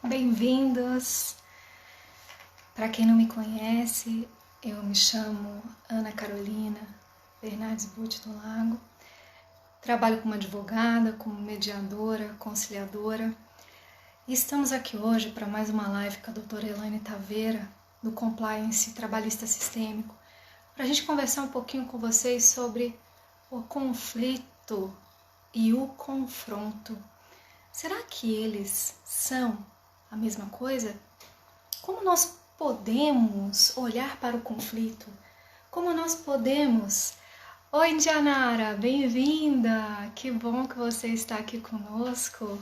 Bem-vindos! Para quem não me conhece, eu me chamo Ana Carolina Bernardes Butti do Lago. Trabalho como advogada, como mediadora, conciliadora. E estamos aqui hoje para mais uma live com a doutora Elaine Taveira, do Compliance Trabalhista Sistêmico, para a gente conversar um pouquinho com vocês sobre o conflito e o confronto. Será que eles são a mesma coisa? Como nós podemos olhar para o conflito? Como nós podemos... Oi, Indianara, bem-vinda! Que bom que você está aqui conosco.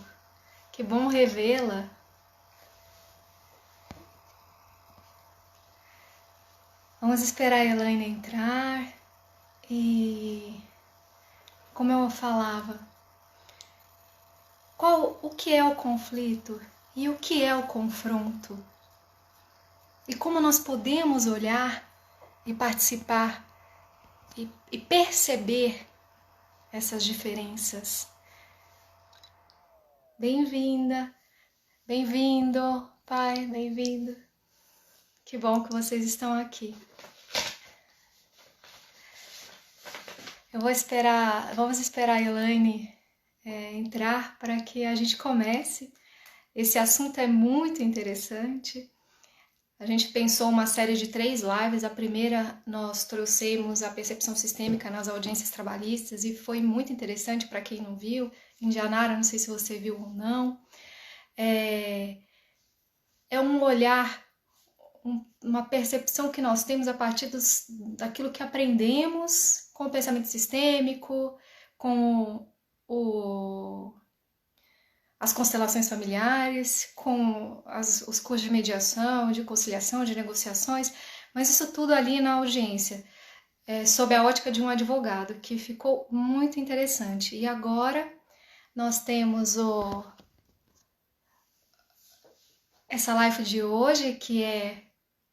Que bom revê-la. Vamos esperar a Elaine entrar e... Como eu falava, o que é o conflito e o que é o confronto? E como nós podemos olhar e participar e perceber essas diferenças. Bem-vinda, bem-vindo, pai, bem-vindo. Que bom que vocês estão aqui. Vamos esperar a Elaine entrar para que a gente comece. Esse assunto é muito interessante. A gente pensou uma série de 3 lives. A primeira nós trouxemos a percepção sistêmica nas audiências trabalhistas e foi muito interessante para quem não viu. Indianara, não sei se você viu ou não. É um olhar, uma percepção que nós temos a partir daquilo que aprendemos com o pensamento sistêmico, com as constelações familiares, com os cursos de mediação, de conciliação, de negociações, mas isso tudo ali na audiência, sob a ótica de um advogado, que ficou muito interessante. E agora nós temos essa live de hoje, que é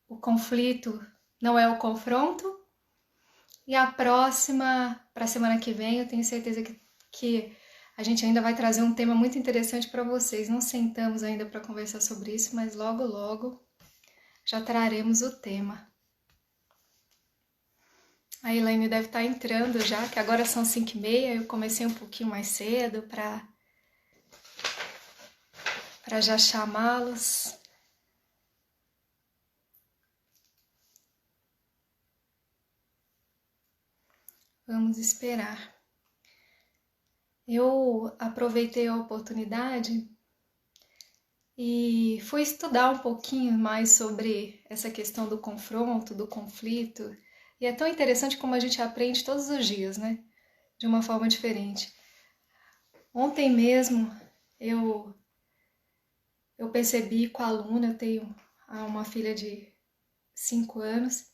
o conflito não é o confronto, e a próxima, para a semana que vem, eu tenho certeza que a gente ainda vai trazer um tema muito interessante para vocês. Não sentamos ainda para conversar sobre isso, mas logo, logo já traremos o tema. A Elaine deve estar entrando já, que agora são 5h30, eu comecei um pouquinho mais cedo para já chamá-los. Vamos esperar. Eu aproveitei a oportunidade e fui estudar um pouquinho mais sobre essa questão do confronto, do conflito. E é tão interessante como a gente aprende todos os dias, né? De uma forma diferente. Ontem mesmo eu percebi com a aluna, eu tenho uma filha de 5 anos,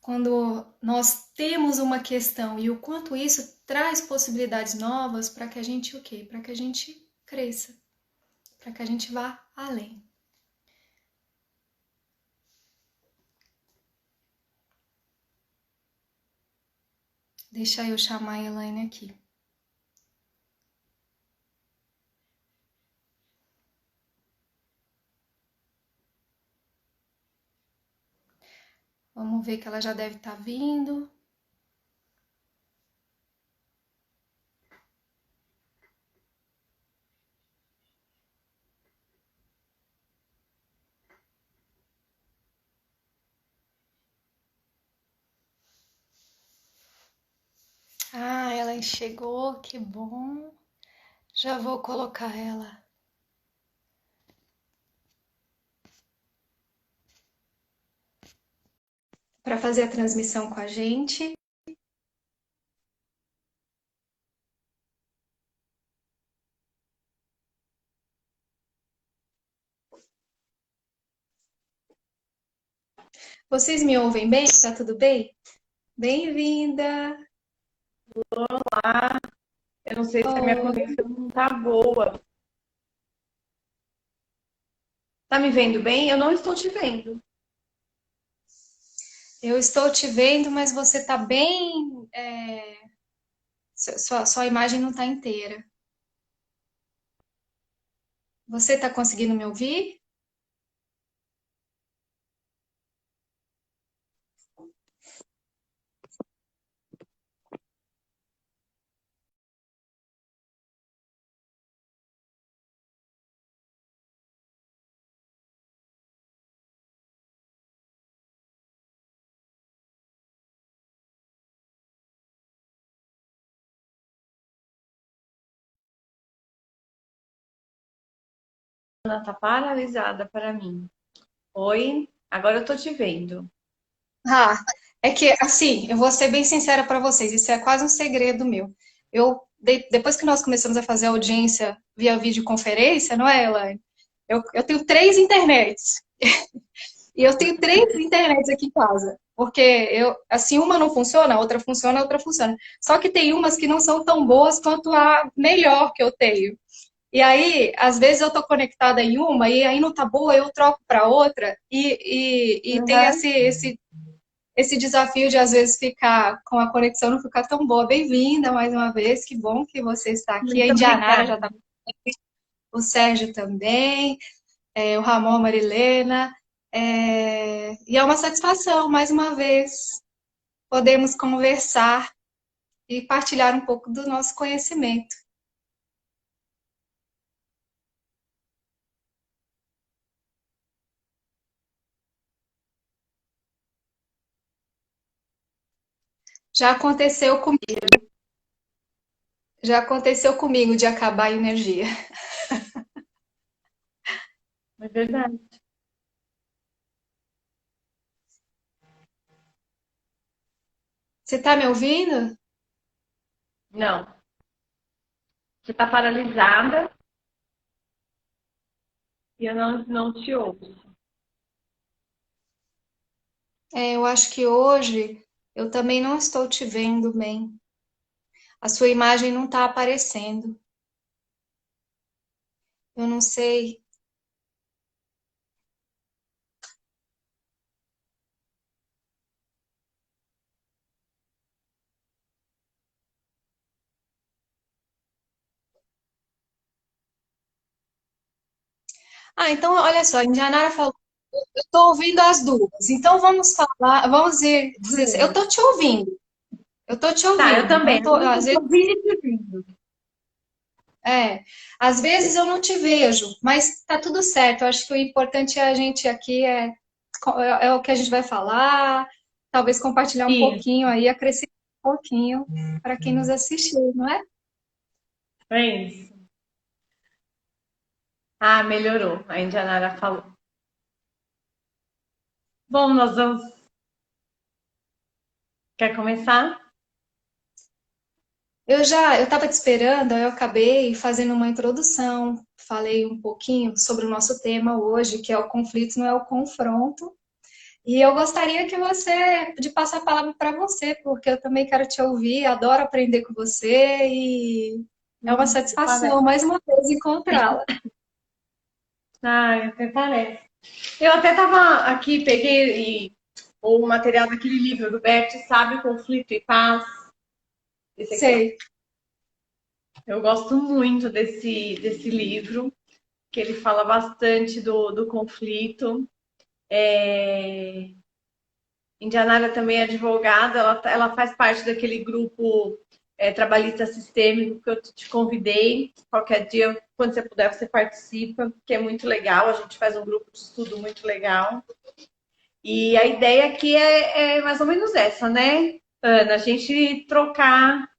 quando nós temos uma questão e o quanto isso traz possibilidades novas para que a gente o quê? Para que a gente cresça, para que a gente vá além. Deixa eu chamar a Elaine aqui. Vamos ver que ela já deve estar vindo. Ah, ela chegou, que bom. Já vou colocar ela. Para fazer a transmissão com a gente. Vocês me ouvem bem? Tá tudo bem? Bem-vinda! Olá, eu não sei se a minha Oi. conexão não tá boa. Tá me vendo bem? Eu não estou te vendo. Eu estou te vendo, mas você tá bem... sua imagem não tá inteira. Você está conseguindo me ouvir? Ana tá paralisada para mim. Oi, agora eu tô te vendo. Ah, é que assim, eu vou ser bem sincera para vocês, isso é quase um segredo meu. Depois que nós começamos a fazer audiência via videoconferência, não é, Elaine? Eu tenho três internets. E eu tenho três internets aqui em casa. Porque assim, uma não funciona, a outra funciona. Só que tem umas que não são tão boas quanto a melhor que eu tenho. E aí, às vezes eu tô conectada em uma e aí não tá boa, eu troco para outra e tem Uhum. esse desafio de às vezes ficar com a conexão não ficar tão boa. Bem-vinda mais uma vez, que bom que você está aqui. A Muito Indianara já obrigada. está, o Sérgio também, o Ramon, a Marilena. E é uma satisfação, mais uma vez, podemos conversar e partilhar um pouco do nosso conhecimento. Já aconteceu comigo, já aconteceu comigo de acabar a energia. É verdade. Você está me ouvindo? Não, você tá paralisada e eu não te ouço. Eu acho que hoje eu também não estou te vendo bem. A sua imagem não está aparecendo. Eu não sei. Ah, então olha só, a Indianara falou, eu estou ouvindo as duas. Então vamos falar, vamos dizer, eu Duas. estou te ouvindo. Eu estou te Tá, eu ouvindo. Não também. tô, Eu às tô te vezes, ouvindo e te vendo. é, às vezes eu não te vejo, mas tá tudo certo. Eu acho que o importante é a gente aqui é o que a gente vai falar, talvez compartilhar um Isso, pouquinho aí, acrescentar um pouquinho para quem nos assistiu, não é? é isso. Ah, melhorou. A Indianara falou. Bom, nós vamos. Quer começar? Eu estava te esperando, eu acabei fazendo uma introdução, falei um pouquinho sobre o nosso tema hoje, que é o conflito, não é o confronto. E eu gostaria que de passar a palavra para você, porque eu também quero te ouvir, adoro aprender com você e é uma satisfação Parece. mais uma vez encontrá-la. Ah, até parece. Eu até tava aqui, o material daquele livro do Bert, sabe, Conflito e Paz. Esse aqui, ó. Sei. Eu gosto muito desse livro, que ele fala bastante do conflito. É... Indianara também é advogada, ela faz parte daquele grupo trabalhista sistêmico que eu te convidei. Qualquer dia, quando você puder, você participa, que é muito legal. A gente faz um grupo de estudo muito legal. E a ideia aqui é mais ou menos essa, né, Ana? A gente trocar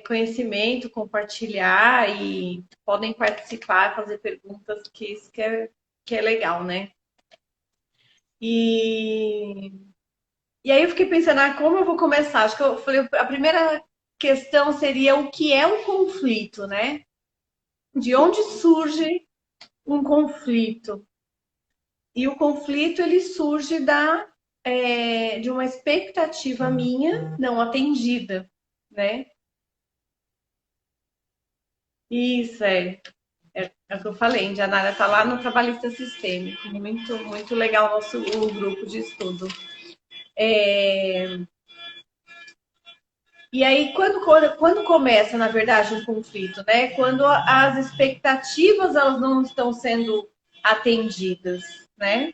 conhecimento, compartilhar e podem participar, fazer perguntas, que isso que é legal, né? E, e aí eu fiquei pensando, como eu vou começar? Acho que eu falei, a primeira questão seria o que é um conflito, né? De onde surge um conflito? E o conflito ele surge de uma expectativa minha não atendida, né? Isso é o que eu falei. Indianara está lá no Trabalhista Sistêmico. Muito, muito legal o grupo de estudo. É, E aí, quando começa, na verdade, um conflito, né? Quando as expectativas elas não estão sendo atendidas, né?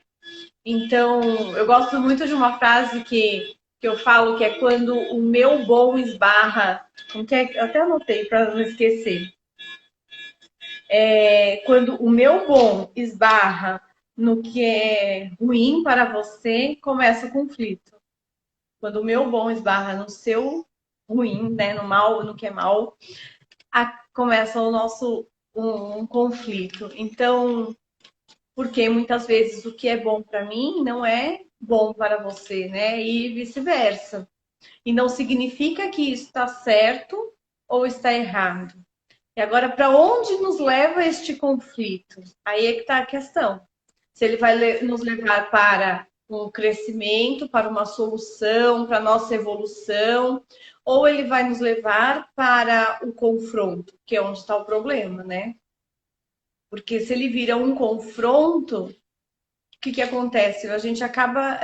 Então, eu gosto muito de uma frase que eu falo que é quando o meu bom esbarra. Eu até anotei para não esquecer. Quando o meu bom esbarra no que é ruim para você, começa o conflito. Quando o meu bom esbarra no seu ruim, né, no mal, no que é mal, começa o nosso um conflito. Então, porque muitas vezes o que é bom para mim não é bom para você, né? E vice-versa. E não significa que isso está certo ou está errado. E agora, para onde nos leva este conflito? Aí é que está a questão. Se ele vai nos levar para um crescimento, para uma solução, para a nossa evolução, ou ele vai nos levar para o confronto, que é onde está o problema, né? Porque se ele vira um confronto, o que acontece? A gente acaba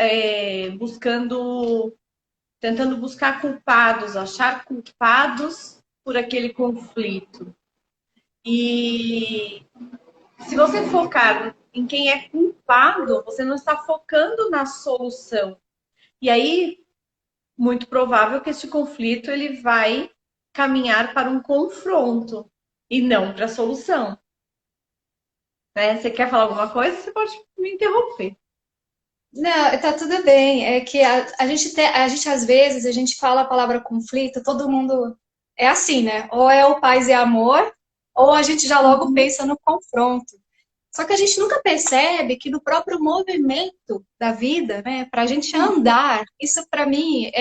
tentando buscar culpados, achar culpados por aquele conflito. E se você focar em quem é culpado, você não está focando na solução. E aí, muito provável que esse conflito ele vai caminhar para um confronto e não para a solução. Né? Você quer falar alguma coisa? Você pode me interromper. Não, tá tudo bem. É que a gente às vezes a gente fala a palavra conflito, todo mundo é assim, né? Ou é o paz e amor, ou a gente já logo pensa no confronto. Só que a gente nunca percebe que no próprio movimento da vida, né, para a gente andar, isso para mim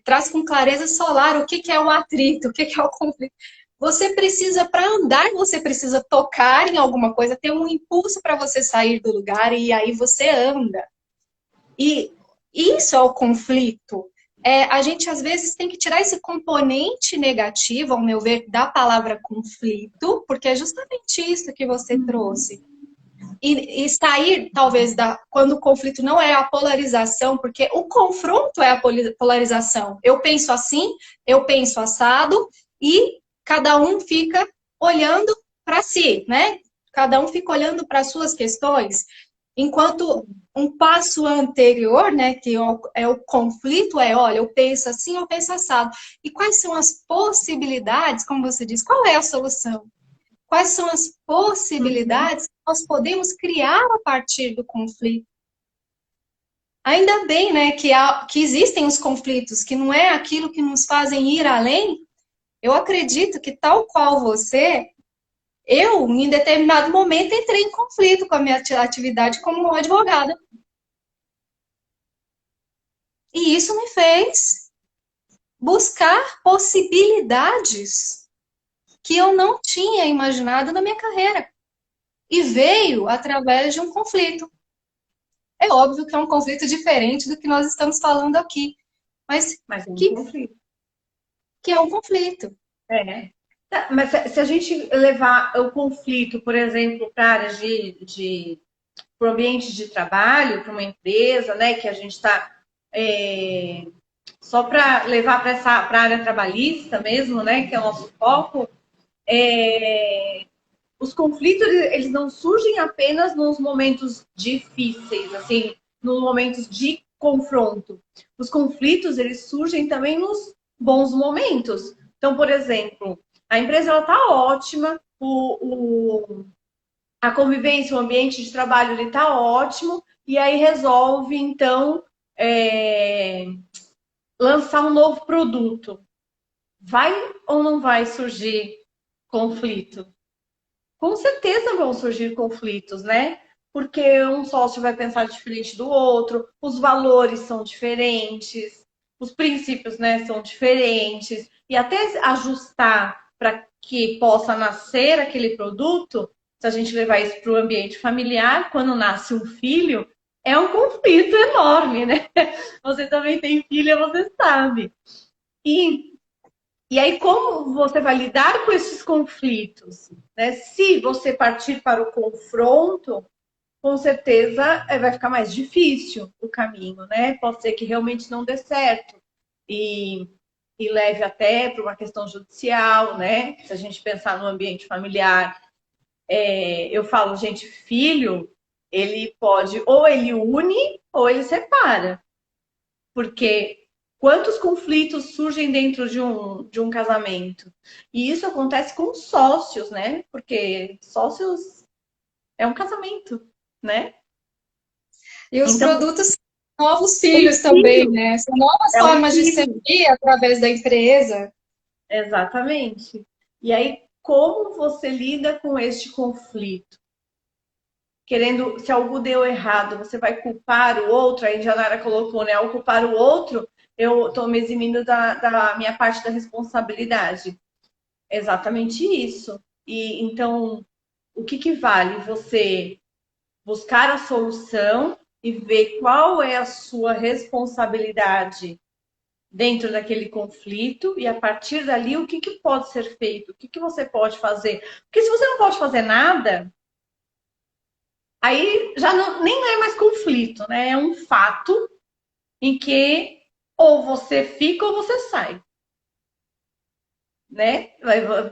traz com clareza solar o que que é o atrito, o que que é o conflito. Você precisa, para andar, você precisa tocar em alguma coisa, ter um impulso para você sair do lugar e aí você anda. E isso é o conflito. A gente às vezes tem que tirar esse componente negativo, ao meu ver, da palavra conflito, porque é justamente isso que você trouxe. E sair, talvez, quando o conflito não é a polarização, porque o confronto é a polarização. Eu penso assim, eu penso assado, e cada um fica olhando para si, né? Cada um fica olhando para as suas questões, enquanto um passo anterior, né, que é o conflito, olha, eu penso assim, eu penso assado. E quais são as possibilidades, como você diz, qual é a solução? Quais são as possibilidades que nós podemos criar a partir do conflito? Ainda bem, né, que existem os conflitos, que não é aquilo que nos fazem ir além. Eu acredito que, tal qual você, eu, em determinado momento, entrei em conflito com a minha atividade como advogada. E isso me fez buscar possibilidades que eu não tinha imaginado na minha carreira. E veio através de um conflito. É óbvio que é um conflito diferente do que nós estamos falando aqui, mas é um que, conflito. que é um conflito. É. Tá, mas se a gente levar o conflito, por exemplo, para a área para o ambiente de trabalho, para uma empresa, né, que a gente está só para levar para a área trabalhista mesmo, né, que é o nosso foco, os conflitos eles não surgem apenas nos momentos difíceis, assim, nos momentos de confronto. Os conflitos eles surgem também nos bons momentos. Então, por exemplo, a empresa ela está ótima, a convivência, o ambiente de trabalho ele está ótimo, e aí resolve então lançar um novo produto. Vai ou não vai surgir conflito? Com certeza vão surgir conflitos, né? Porque um sócio vai pensar diferente do outro, os valores são diferentes, os princípios, né, são diferentes, e até ajustar para que possa nascer aquele produto, se a gente levar isso para o ambiente familiar, quando nasce um filho, é um conflito enorme, né? Você também tem filha, você sabe. E aí, como você vai lidar com esses conflitos? Né? Se você partir para o confronto, com certeza vai ficar mais difícil o caminho, né? Pode ser que realmente não dê certo. E e leve até para uma questão judicial, né? Se a gente pensar no ambiente familiar, eu falo, gente, filho, ele pode, ou ele une, ou ele separa. Porque quantos conflitos surgem dentro de um casamento? E isso acontece com sócios, né? Porque sócios é um casamento, né? E os Então, produtos são novos um filhos também, filho né? São novas é um formas de filho. servir através da empresa. Exatamente. E aí, como você lida com este conflito? Querendo, se algo deu errado, você vai culpar o outro, a Janara colocou, né? Ao culpar o outro, eu estou me eximindo da minha parte da responsabilidade. Exatamente isso. E então, o que vale você buscar a solução e ver qual é a sua responsabilidade dentro daquele conflito e a partir dali o que pode ser feito, o que você pode fazer. Porque se você não pode fazer nada, aí já não, nem é mais conflito, né? É um fato em que ou você fica ou você sai, né?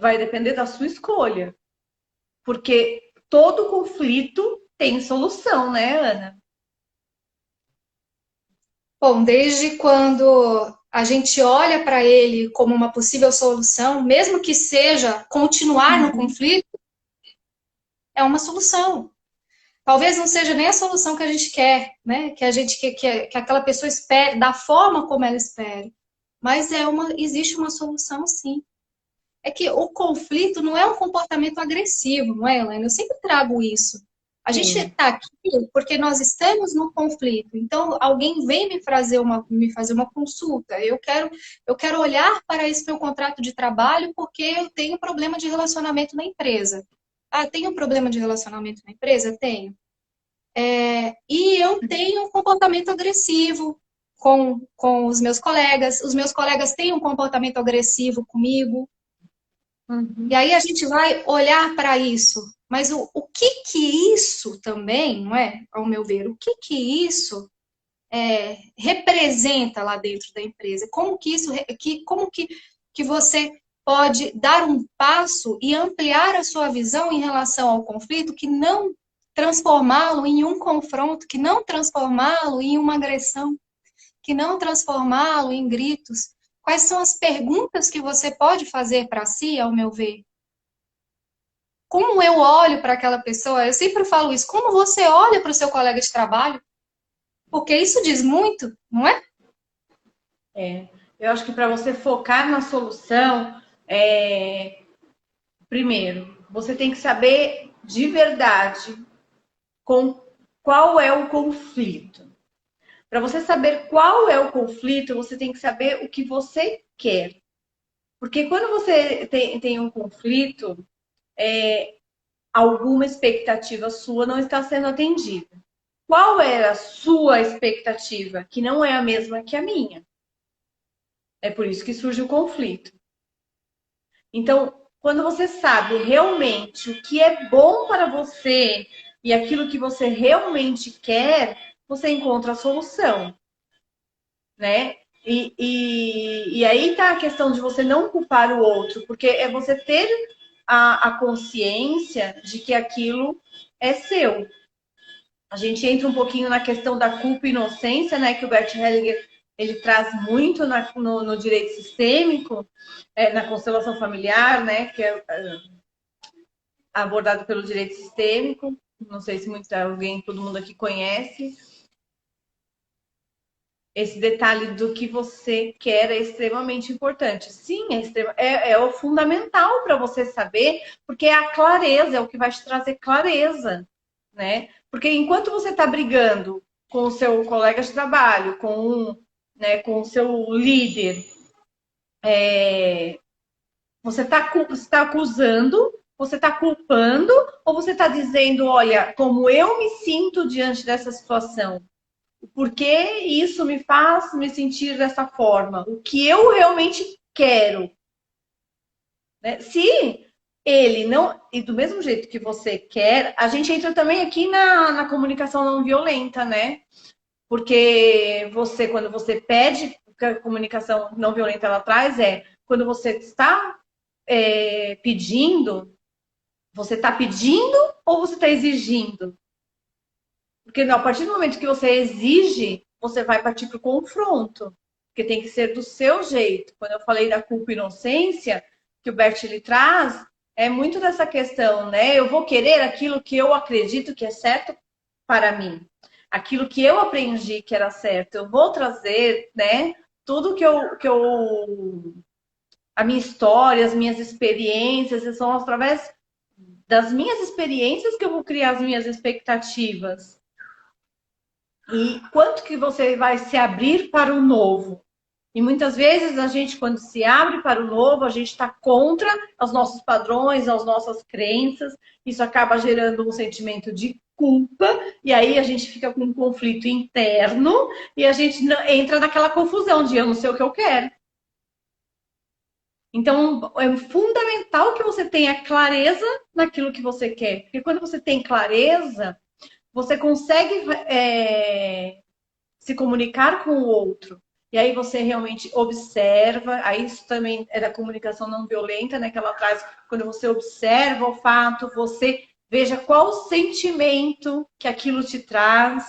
Vai depender da sua escolha. Porque todo conflito tem solução, né, Ana? Bom, desde quando a gente olha para ele como uma possível solução, mesmo que seja continuar no Uhum. conflito, é uma solução. Talvez não seja nem a solução que a gente quer, né? Que a gente que aquela pessoa espere, da forma como ela espera. Mas existe uma solução, sim. É que o conflito não é um comportamento agressivo, não é, Helena? Eu sempre trago isso. A gente Sim. está aqui porque nós estamos no conflito. Então, alguém vem me fazer uma consulta. Eu quero olhar para esse meu contrato de trabalho porque eu tenho problema de relacionamento na empresa. Ah, tenho um problema de relacionamento na empresa? Tenho. E eu tenho um comportamento agressivo com os meus colegas têm um comportamento agressivo comigo, e Uhum. aí a gente vai olhar para isso. Mas o que que isso também, não é? Ao meu ver, o que que isso representa lá dentro da empresa? Como que isso, como que você pode dar um passo e ampliar a sua visão em relação ao conflito, que não transformá-lo em um confronto, que não transformá-lo em uma agressão, que não transformá-lo em gritos? Quais são as perguntas que você pode fazer para si, ao meu ver? Como eu olho para aquela pessoa? Eu sempre falo isso. Como você olha para o seu colega de trabalho? Porque isso diz muito, não é? Eu acho que para você focar na solução, primeiro, você tem que saber de verdade com qual é o conflito. Para você saber qual é o conflito, você tem que saber o que você quer. Porque quando você tem um conflito, alguma expectativa sua não está sendo atendida. Qual era a sua expectativa? Que não é a mesma que a minha. É por isso que surge o conflito. Então, quando você sabe realmente o que é bom para você e aquilo que você realmente quer, você encontra a solução, né? E aí tá a questão de você não culpar o outro, porque é você ter a consciência de que aquilo é seu. A gente entra um pouquinho na questão da culpa e inocência, né? Que o Bert Hellinger ele traz muito no direito sistêmico, na constelação familiar, né? Que é abordado pelo direito sistêmico. Não sei se alguém, todo mundo aqui conhece. Esse detalhe do que você quer é extremamente importante. Sim, é o fundamental para você saber, porque é a clareza, é o que vai te trazer clareza, né? Porque enquanto você está brigando com o seu colega de trabalho, com o seu líder, você está acusando, você está culpando, ou você está dizendo, olha, como eu me sinto diante dessa situação? Por que isso me faz me sentir dessa forma? O que eu realmente quero? Né? Se ele não. E do mesmo jeito que você quer, a gente entra também aqui na comunicação não violenta, né? Porque quando você pede que a comunicação não violenta ela traz é quando você está pedindo, você está pedindo ou você está exigindo? Porque a partir do momento que você exige, você vai partir para o confronto. Porque tem que ser do seu jeito. Quando eu falei da culpa e inocência, que o Bert ele traz, é muito dessa questão, né? Eu vou querer aquilo que eu acredito que é certo para mim. Aquilo que eu aprendi que era certo. Eu vou trazer, né? Tudo a minha história, as minhas experiências, são através das minhas experiências que eu vou criar as minhas expectativas. E quanto que você vai se abrir para o novo? E muitas vezes a gente, quando se abre para o novo, a gente está contra os nossos padrões, as nossas crenças. Isso acaba gerando um sentimento de culpa. E aí a gente fica com um conflito interno e a gente entra naquela confusão de eu não sei o que eu quero. Então, é fundamental que você tenha clareza naquilo que você quer. Porque quando você tem clareza, você consegue se comunicar com o outro. E aí você realmente observa, aí isso também é da comunicação não violenta, né? Que ela traz, quando você observa o fato, você veja qual o sentimento que aquilo te traz,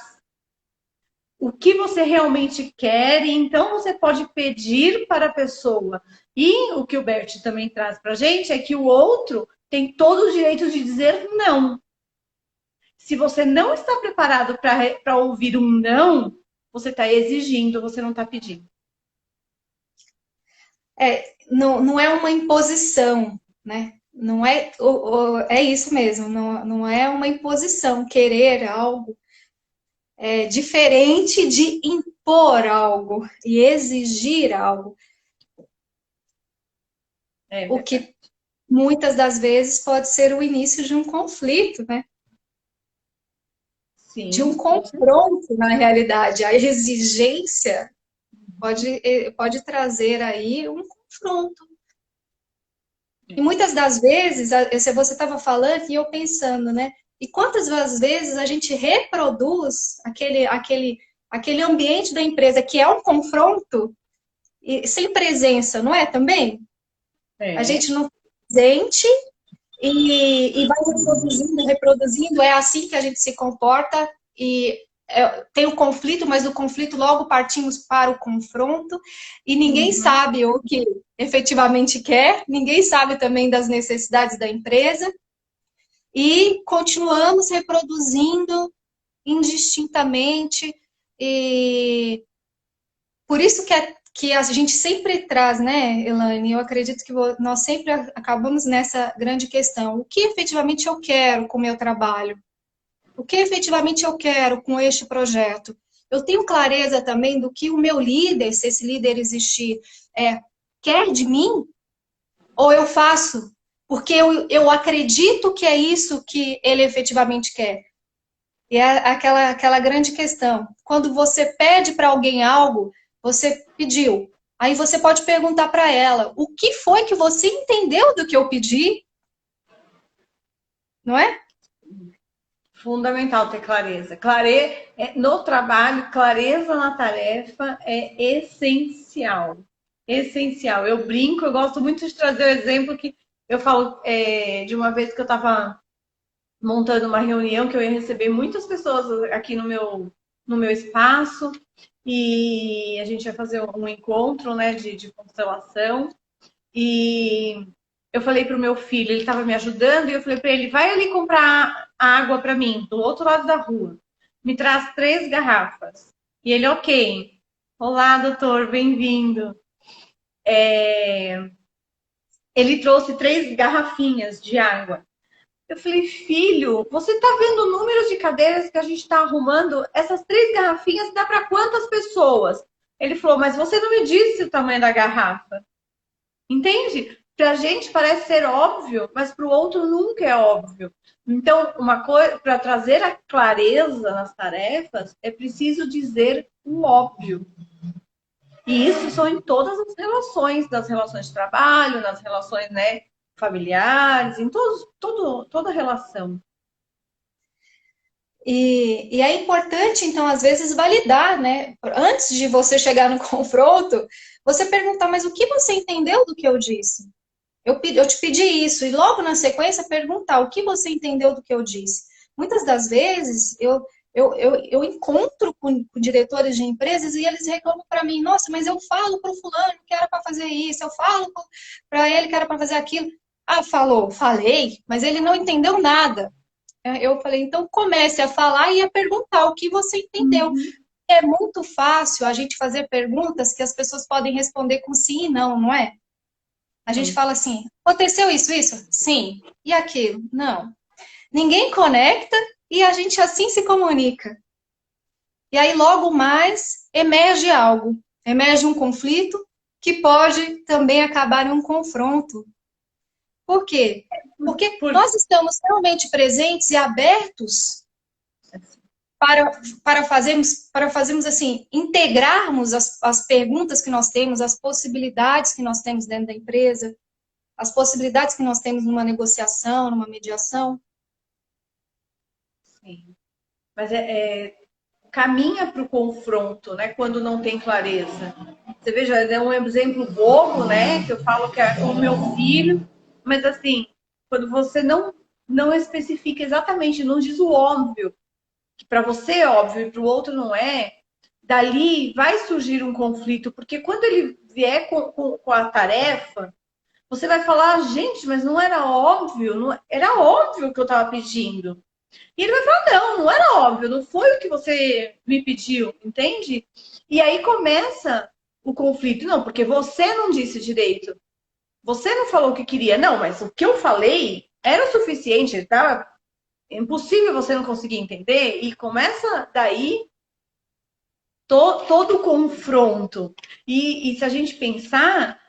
o que você realmente quer, e então você pode pedir para a pessoa. E o que o Bert também traz para a gente é que o outro tem todo o direito de dizer não. Se você não está preparado para ouvir um não, você está exigindo, você não está pedindo. Não é uma imposição, né? Não é, é isso mesmo, não é uma imposição querer algo diferente de impor algo e exigir algo. O que muitas das vezes pode ser o início de um conflito, né? Sim, de um confronto, na realidade. A exigência pode trazer aí um confronto. E muitas das vezes, você estava falando e eu pensando, né? E quantas das vezes a gente reproduz aquele ambiente da empresa que é um confronto sem presença, não é também? A gente não presente e vai reproduzindo, é assim que a gente se comporta e tem o conflito, mas do conflito logo partimos para o confronto e ninguém sabe o que efetivamente quer, ninguém sabe também das necessidades da empresa e continuamos reproduzindo indistintamente e por isso que a gente sempre traz, né, Elaine? Eu acredito que nós sempre acabamos nessa grande questão. O que efetivamente eu quero com o meu trabalho? O que efetivamente eu quero com este projeto? Eu tenho clareza também do que o meu líder, se esse líder existir, quer de mim? Ou eu faço porque eu acredito que é isso que ele efetivamente quer? E é aquela grande questão. Quando você pede para alguém algo, você pediu. Aí você pode perguntar para ela, o que foi que você entendeu do que eu pedi? Não é? Fundamental ter clareza. No trabalho, clareza na tarefa é essencial. Essencial. Eu brinco, eu gosto muito de trazer o exemplo que eu falo de uma vez que eu estava montando uma reunião que eu ia receber muitas pessoas aqui no meu espaço e a gente ia fazer um encontro, né, de constelação e eu falei para o meu filho, ele estava me ajudando e eu falei para ele, vai ali comprar água para mim do outro lado da rua, me traz 3 garrafas e ele, ok, olá doutor, bem-vindo. Ele trouxe 3 garrafinhas de água. Eu falei, filho, você está vendo o número de cadeiras que a gente está arrumando? Essas 3 garrafinhas dá para quantas pessoas? Ele falou, mas você não me disse o tamanho da garrafa. Entende? Para a gente parece ser óbvio, mas para o outro nunca é óbvio. Então, uma coisa, para trazer a clareza nas tarefas, é preciso dizer o óbvio. E isso são em todas as relações, das relações de trabalho, nas relações, né, familiares, em toda relação. E é importante, então, às vezes, validar, né? Antes de você chegar no confronto, você perguntar, mas o que você entendeu do que eu disse? Eu te pedi isso, e logo na sequência perguntar o que você entendeu do que eu disse. Muitas das vezes eu encontro com diretores de empresas e eles reclamam para mim, nossa, mas eu falo para o fulano que era para fazer isso, eu falo para ele que era para fazer aquilo. Ah, falei, mas ele não entendeu nada. Eu falei, então comece a falar e a perguntar o que você entendeu. Uhum. É muito fácil a gente fazer perguntas que as pessoas podem responder com sim e não, não é? A gente Sim. fala assim, aconteceu isso, isso? Sim. E aquilo? Não. Ninguém conecta e a gente assim se comunica. E aí logo mais emerge algo, emerge um conflito que pode também acabar em um confronto. Por quê? Porque Por, nós estamos realmente presentes e abertos para, para fazermos assim, integrarmos as perguntas que nós temos, as possibilidades que nós temos dentro da empresa, as possibilidades que nós temos numa negociação, numa mediação. sim. Mas caminha para o confronto, né? Quando não tem clareza. Você veja, é um exemplo bobo, né? Que eu falo que é com o meu filho, mas assim, quando você não especifica exatamente, não diz o óbvio, que para você é óbvio e para o outro não é, dali vai surgir um conflito, porque quando ele vier com a tarefa, você vai falar, gente, mas não era óbvio, não, era óbvio que eu estava pedindo. E ele vai falar, não, não era óbvio, não foi o que você me pediu, entende? E aí começa o conflito. Não, porque você não disse direito. Você não falou o que queria. Não, mas o que eu falei era o suficiente, tá? É impossível você não conseguir entender. E começa daí todo o confronto. E se a gente pensar,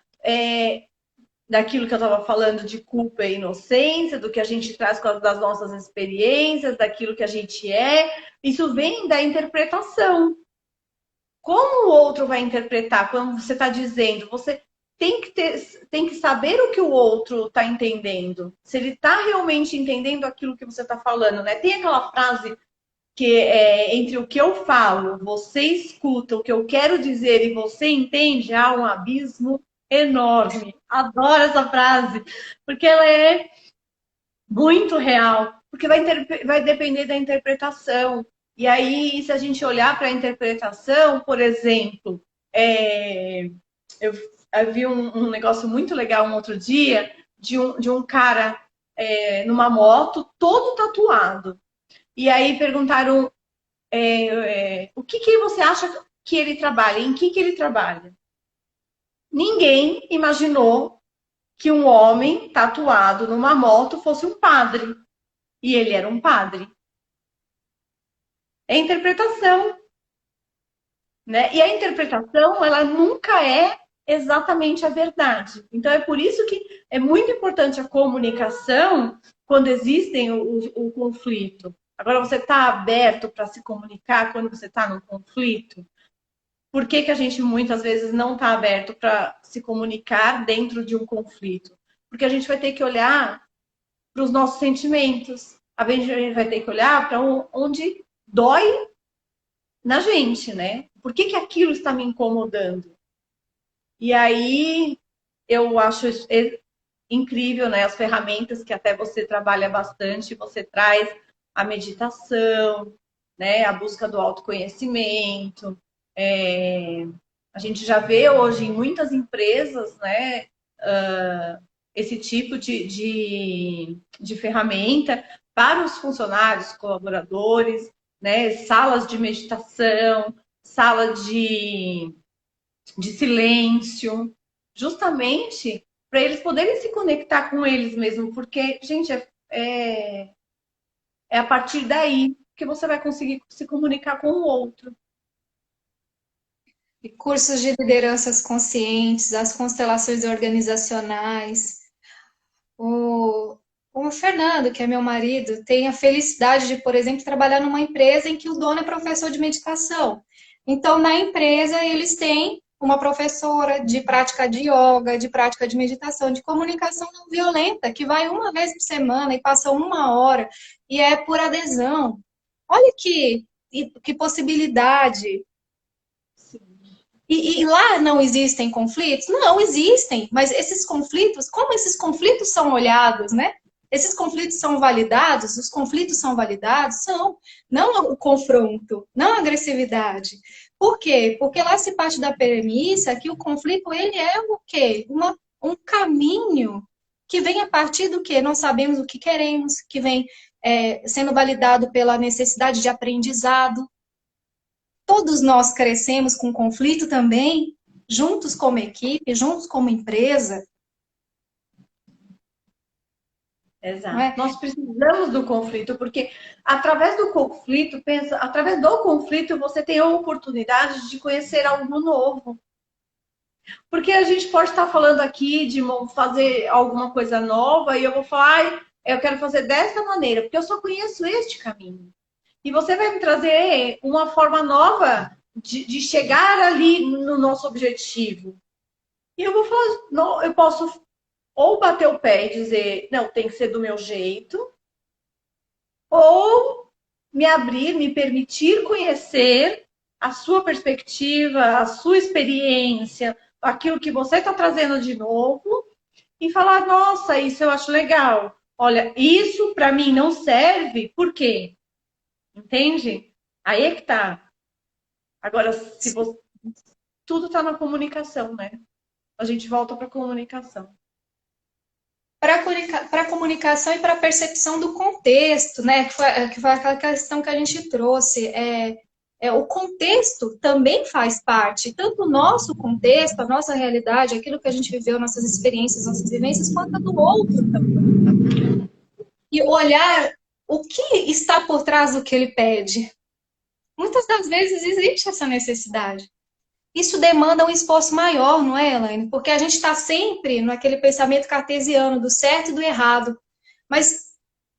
daquilo que eu estava falando de culpa e inocência, do que a gente traz das nossas experiências, daquilo que a gente é. Isso vem da interpretação. Como o outro vai interpretar? Quando você está dizendo, você tem que saber o que o outro está entendendo. Se ele está realmente entendendo aquilo que você está falando, né? Tem aquela frase que é entre o que eu falo, você escuta o que eu quero dizer e você entende, há um abismo enorme. Adoro essa frase, porque ela é muito real, porque vai depender da interpretação. E aí, se a gente olhar para a interpretação, por exemplo, eu, eu vi um negócio muito legal um outro dia de um cara numa moto todo tatuado. E aí perguntaram o que você acha que ele trabalha, em que ele trabalha. Ninguém imaginou que um homem tatuado numa moto fosse um padre. E ele era um padre. É interpretação, né? E a interpretação, ela nunca é exatamente a verdade. Então é por isso que é muito importante a comunicação quando existem o conflito. Agora, você está aberto para se comunicar quando você está num conflito? Por que a gente muitas vezes não está aberto para se comunicar dentro de um conflito? Porque a gente vai ter que olhar para os nossos sentimentos. A gente vai ter que olhar para onde dói na gente, né? Por que aquilo está me incomodando? E aí eu acho incrível, né? As ferramentas que até você trabalha bastante, você traz a meditação, né? A busca do autoconhecimento. A gente já vê hoje em muitas empresas, né? Esse tipo de ferramenta para os funcionários, colaboradores, né? Salas de meditação, sala de silêncio, justamente para eles poderem se conectar com eles mesmos, porque, gente, é a partir daí que você vai conseguir se comunicar com o outro. E cursos de lideranças conscientes, as constelações organizacionais. O, o Fernando, que é meu marido, tem a felicidade de, por exemplo, trabalhar numa empresa em que o dono é professor de meditação. Então, na empresa, eles têm uma professora de prática de yoga, de prática de meditação, de comunicação não violenta, que vai uma vez por semana e passa uma hora, e é por adesão. Olha que possibilidade. E lá não existem conflitos? Não, existem, mas esses conflitos, como esses conflitos são olhados, né? Esses conflitos são validados, os conflitos são validados, são, não o confronto, não a agressividade. Por quê? Porque lá se parte da premissa que o conflito, ele é o quê? Um caminho que vem a partir do quê? Nós sabemos o que queremos, que vem sendo validado pela necessidade de aprendizado. Todos nós crescemos com conflito também, juntos como equipe, juntos como empresa. Exato. É? Nós precisamos do conflito, porque através do conflito, através do conflito você tem a oportunidade de conhecer algo novo. Porque a gente pode estar falando aqui de fazer alguma coisa nova e eu vou falar, eu quero fazer dessa maneira, porque eu só conheço este caminho. E você vai me trazer uma forma nova de chegar ali no nosso objetivo. E eu vou falar, não, eu posso ou bater o pé e dizer, não, tem que ser do meu jeito, ou me abrir, me permitir conhecer a sua perspectiva, a sua experiência, aquilo que você está trazendo de novo, e falar, nossa, isso eu acho legal. Olha, isso para mim não serve, por quê? Entende? Aí é que tá. Agora, se você... tudo está na comunicação, né? A gente volta para a comunicação. Para a comunicação e para a percepção do contexto, né? Que foi aquela questão que a gente trouxe. O contexto também faz parte, tanto o nosso contexto, a nossa realidade, aquilo que a gente viveu, nossas experiências, nossas vivências, quanto a do outro também. E olhar o que está por trás do que ele pede. Muitas das vezes existe essa necessidade. Isso demanda um esforço maior, não é, Elaine? Porque a gente está sempre naquele pensamento cartesiano do certo e do errado. Mas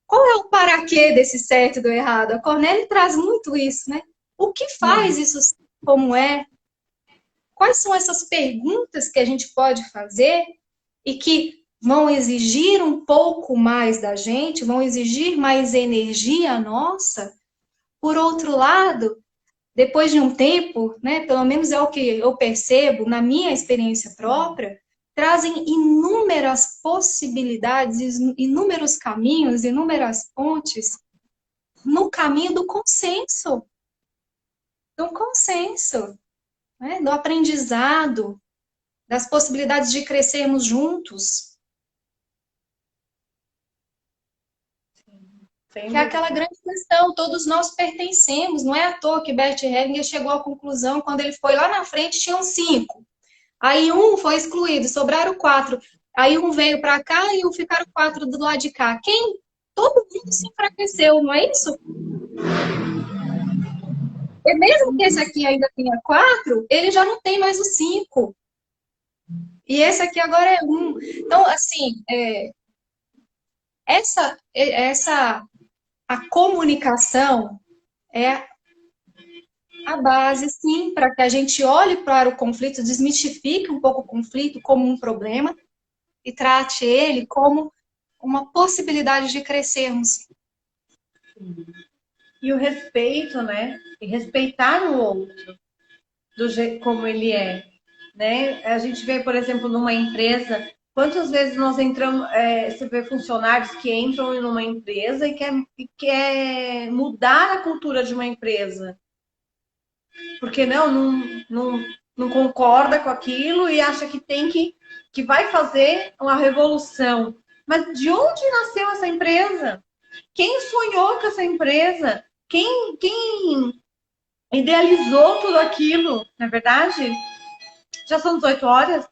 qual é o para quê desse certo e do errado? A Cornélia traz muito isso, né? O que faz isso ser como é? Quais são essas perguntas que a gente pode fazer e que vão exigir um pouco mais da gente, vão exigir mais energia nossa? Por outro lado, depois de um tempo, né, pelo menos é o que eu percebo na minha experiência própria, trazem inúmeras possibilidades, inúmeros caminhos, inúmeras pontes no caminho do consenso, né, do aprendizado, das possibilidades de crescermos juntos. Que é aquela grande questão, todos nós pertencemos, não é à toa que Bert Hellinger chegou à conclusão, quando ele foi lá na frente, tinham 5. Aí um foi excluído, sobraram 4. Aí um veio para cá e ficaram 4 do lado de cá. Quem? Todo mundo se enfraqueceu, não é isso? E mesmo que esse aqui ainda tenha 4, ele já não tem mais os 5. E esse aqui agora é 1. Então, assim, a comunicação é a base, sim, para que a gente olhe para o conflito, desmistifique um pouco o conflito como um problema e trate ele como uma possibilidade de crescermos. E o respeito, né? E respeitar o outro do jeito como ele é, né? A gente vê, por exemplo, numa empresa, quantas vezes nós entramos, você vê funcionários que entram em uma empresa e quer mudar a cultura de uma empresa, porque não concorda com aquilo e acha que que vai fazer uma revolução. Mas de onde nasceu essa empresa? Quem sonhou com essa empresa? Quem idealizou tudo aquilo, não é verdade? Já são 18 horas?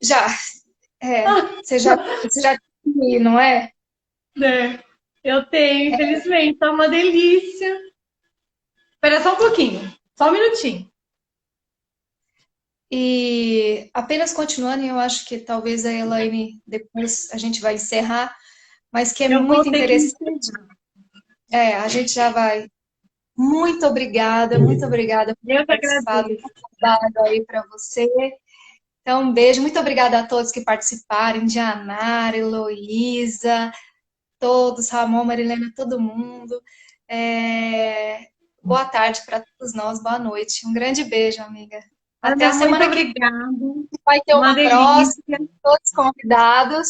Já. Você já tem, não é? Eu tenho, infelizmente. Tá uma delícia. Espera só um pouquinho. Só um minutinho. E apenas continuando, eu acho que talvez a Elaine, depois a gente vai encerrar, mas que é muito interessante. A gente já vai. Muito obrigada por participar do convidado aí para você. Então, um beijo. Muito obrigada a todos que participaram, Dianara, Heloísa, todos, Ramon, Marilena, todo mundo. Boa tarde para todos nós, boa noite. Um grande beijo, amiga. Até a Ana, muito semana que vem. obrigada. Vai ter Uma uma próxima, delícia. todos convidados.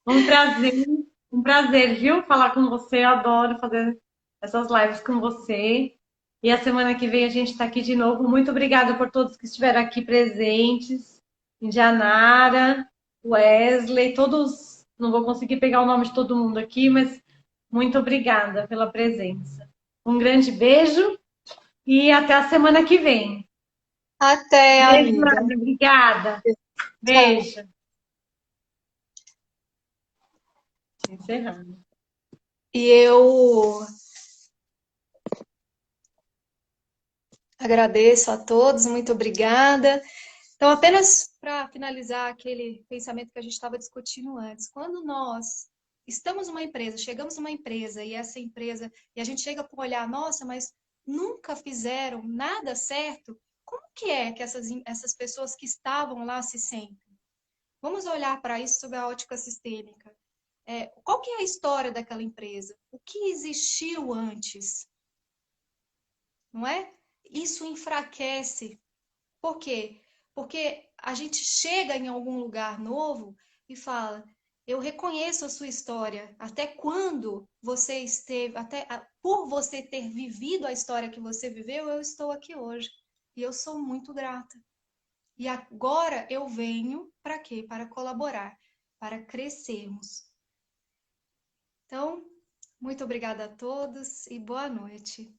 Um prazer. Um prazer, viu? Falar com você. Eu adoro fazer essas lives com você. E a semana que vem a gente está aqui de novo. Muito obrigada por todos que estiveram aqui presentes. Indianara, Wesley, todos. Não vou conseguir pegar o nome de todo mundo aqui, mas muito obrigada pela presença. Um grande beijo e até a semana que vem. Até, Beijo, amiga. Ana. Obrigada. Tchau. Beijo. Encerrando. E eu agradeço a todos, muito obrigada. Então, apenas para finalizar aquele pensamento que a gente estava discutindo antes, quando nós estamos numa empresa, chegamos numa empresa e essa empresa, e a gente chega com um olhar, nossa, mas nunca fizeram nada certo, como que é que essas pessoas que estavam lá se sentem? Vamos olhar para isso sob a ótica sistêmica. Qual que é a história daquela empresa? O que existiu antes? Não é? Isso enfraquece. Por quê? Porque a gente chega em algum lugar novo e fala: eu reconheço a sua história. Até quando você esteve, por você ter vivido a história que você viveu, eu estou aqui hoje. E eu sou muito grata. E agora eu venho para quê? Para colaborar, para crescermos. Então, muito obrigada a todos e boa noite.